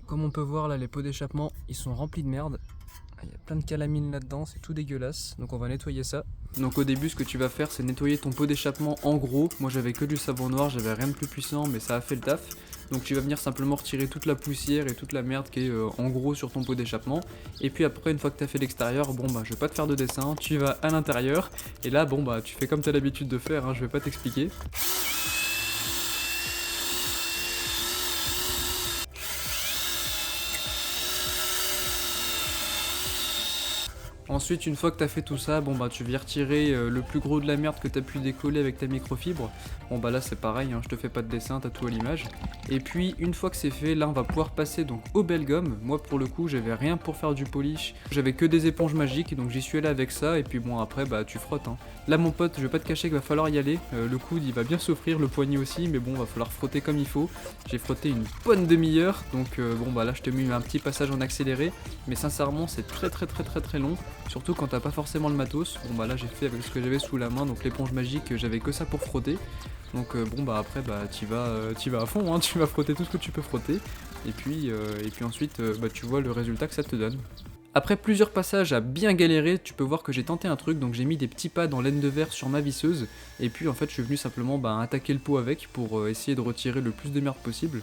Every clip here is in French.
Comme on peut voir là, les pots d'échappement, ils sont remplis de merde. Il y a plein de calamine là-dedans, c'est tout dégueulasse. Donc on va nettoyer ça. Donc au début, ce que tu vas faire, c'est nettoyer ton pot d'échappement en gros. Moi j'avais que du savon noir, j'avais rien de plus puissant, mais ça a fait le taf. Donc tu vas venir simplement retirer toute la poussière et toute la merde qui est en gros sur ton pot d'échappement. Et puis après, une fois que tu as fait l'extérieur, bon bah je vais pas te faire de dessin, tu vas à l'intérieur. Et là, bon bah tu fais comme tu as l'habitude de faire, hein, je vais pas t'expliquer. Ensuite, une fois que tu as fait tout ça, bon bah tu viens retirer le plus gros de la merde que tu as pu décoller avec ta microfibre. Bon bah là c'est pareil, hein, je te fais pas de dessin, t'as tout à l'image. Et puis une fois que c'est fait, là on va pouvoir passer donc au Belgum. Moi pour le coup j'avais rien pour faire du polish, j'avais que des éponges magiques, donc j'y suis allé avec ça. Et puis bon après bah tu frottes, hein. Là mon pote, je vais pas te cacher qu'il va falloir y aller. Le coude il va bien souffrir, le poignet aussi, mais bon va falloir frotter comme il faut. J'ai frotté une bonne demi-heure, donc bon bah là je te mets un petit passage en accéléré. Mais sincèrement c'est très long. Surtout quand t'as pas forcément le matos. Bon bah là j'ai fait avec ce que j'avais sous la main, donc l'éponge magique, j'avais que ça pour frotter. Donc bon bah après bah t'y vas à fond, hein, tu vas frotter tout ce que tu peux frotter. Et puis ensuite bah tu vois le résultat que ça te donne. Après plusieurs passages à bien galérer, tu peux voir que j'ai tenté un truc, donc j'ai mis des petits pads en laine de verre sur ma visseuse. Et puis en fait je suis venu simplement attaquer le pot avec pour essayer de retirer le plus de merde possible.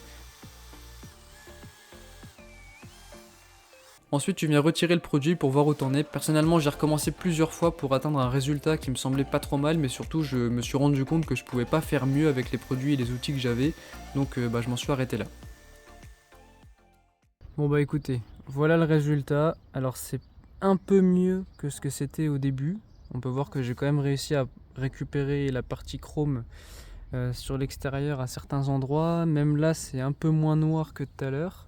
Ensuite, tu viens retirer le produit pour voir où t'en es. Personnellement, j'ai recommencé plusieurs fois pour atteindre un résultat qui me semblait pas trop mal, mais surtout, je me suis rendu compte que je pouvais pas faire mieux avec les produits et les outils que j'avais, donc je m'en suis arrêté là. Bon bah écoutez, voilà le résultat. Alors c'est un peu mieux que ce que c'était au début. On peut voir que j'ai quand même réussi à récupérer la partie chrome sur l'extérieur à certains endroits. Même là, c'est un peu moins noir que tout à l'heure,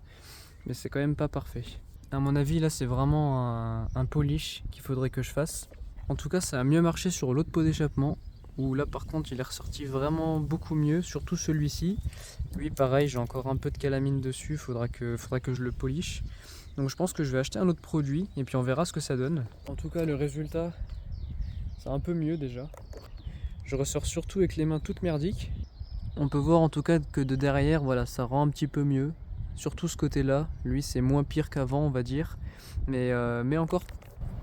mais c'est quand même pas parfait. À mon avis, là, c'est vraiment un polish qu'il faudrait que je fasse. En tout cas, ça a mieux marché sur l'autre pot d'échappement, où là, par contre, il est ressorti vraiment beaucoup mieux, surtout celui-ci. Lui, pareil, j'ai encore un peu de calamine dessus, faudra que je le polish. Donc je pense que je vais acheter un autre produit, et puis on verra ce que ça donne. En tout cas, le résultat, c'est un peu mieux déjà. Je ressors surtout avec les mains toutes merdiques. On peut voir en tout cas que de derrière, voilà, ça rend un petit peu mieux. Surtout ce côté-là, lui c'est moins pire qu'avant on va dire, mais encore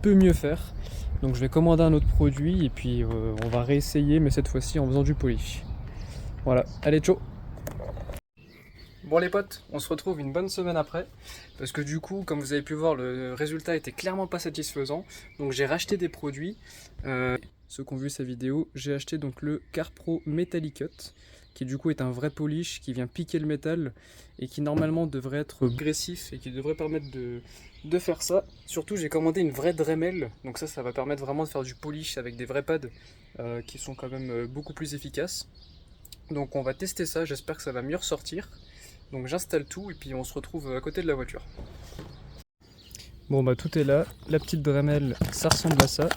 peut mieux faire. Donc je vais commander un autre produit et puis on va réessayer, mais cette fois-ci en faisant du polish. Voilà, allez ciao. Bon les potes, on se retrouve une bonne semaine après, parce que du coup, comme vous avez pu voir, le résultat était clairement pas satisfaisant, donc j'ai racheté des produits. Ceux qui ont vu sa vidéo, j'ai acheté donc le CarPro Metallicut, qui du coup est un vrai polish qui vient piquer le métal et qui normalement devrait être agressif et qui devrait permettre de faire ça. Surtout j'ai commandé une vraie Dremel, donc ça va permettre vraiment de faire du polish avec des vrais pads qui sont quand même beaucoup plus efficaces. Donc on va tester ça, j'espère que ça va mieux ressortir. Donc j'installe tout et puis on se retrouve à côté de la voiture. Bon bah tout est là, la petite Dremel ça ressemble à ça.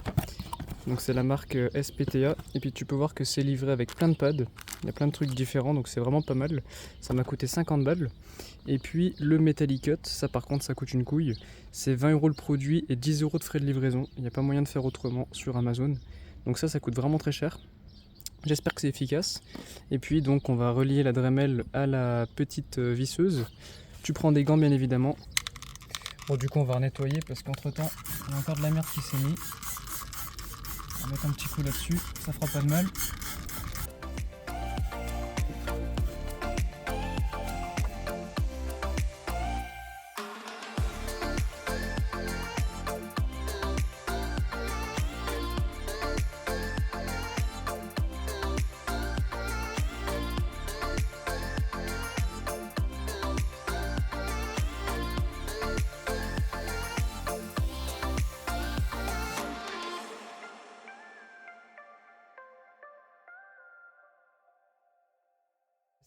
Donc c'est la marque SPTA et puis tu peux voir que c'est livré avec plein de pads. Il y a plein de trucs différents donc c'est vraiment pas mal. Ça m'a coûté 50 balles. Et puis le Metallicut, ça par contre ça coûte une couille. C'est 20 € le produit et 10 € de frais de livraison. Il n'y a pas moyen de faire autrement sur Amazon. Donc ça coûte vraiment très cher. J'espère que c'est efficace. Et puis donc on va relier la Dremel à la petite visseuse. Tu prends des gants bien évidemment. Bon du coup on va nettoyer parce qu'entre temps il y a encore de la merde qui s'est mise. On va mettre un petit coup là-dessus, ça fera pas de mal.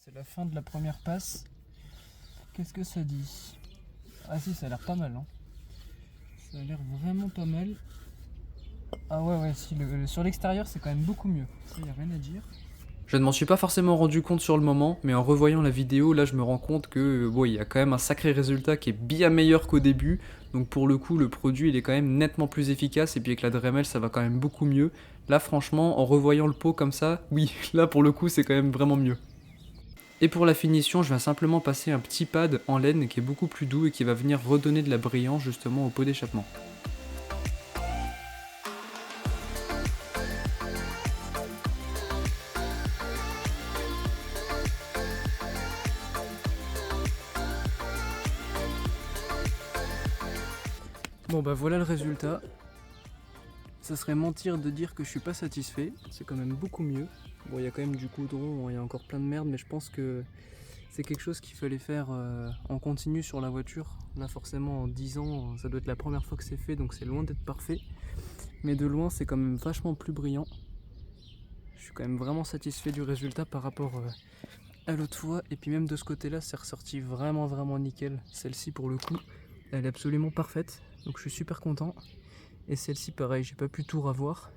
C'est la fin de la première passe. Qu'est-ce que ça dit? Ah si, ça a l'air pas mal, hein. Ça a l'air vraiment pas mal. Ah ouais, si, sur l'extérieur c'est quand même beaucoup mieux. Ça, y a rien à dire. Je ne m'en suis pas forcément rendu compte sur le moment, mais en revoyant la vidéo, là je me rends compte que bon, il y a quand même un sacré résultat qui est bien meilleur qu'au début. Donc pour le coup, le produit il est quand même nettement plus efficace et puis avec la Dremel ça va quand même beaucoup mieux. Là franchement, en revoyant le pot comme ça, oui, là pour le coup c'est quand même vraiment mieux. Et pour la finition, je vais simplement passer un petit pad en laine qui est beaucoup plus doux et qui va venir redonner de la brillance justement au pot d'échappement. Bon bah voilà le résultat. Ça serait mentir de dire que je suis pas satisfait, c'est quand même beaucoup mieux. Bon, il y a quand même du goudron, il y a encore plein de merde, mais je pense que c'est quelque chose qu'il fallait faire en continu sur la voiture. Là forcément en 10 ans, ça doit être la première fois que c'est fait, donc c'est loin d'être parfait. Mais de loin, c'est quand même vachement plus brillant. Je suis quand même vraiment satisfait du résultat par rapport à l'autre fois. Et puis même de ce côté-là, c'est ressorti vraiment nickel. Celle-ci pour le coup, elle est absolument parfaite, donc je suis super content. Et celle-ci pareil, j'ai pas pu tout revoir.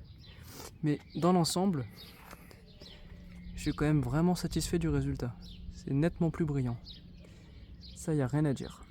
Mais dans l'ensemble, je suis quand même vraiment satisfait du résultat. C'est nettement plus brillant. Ça, y a rien à dire.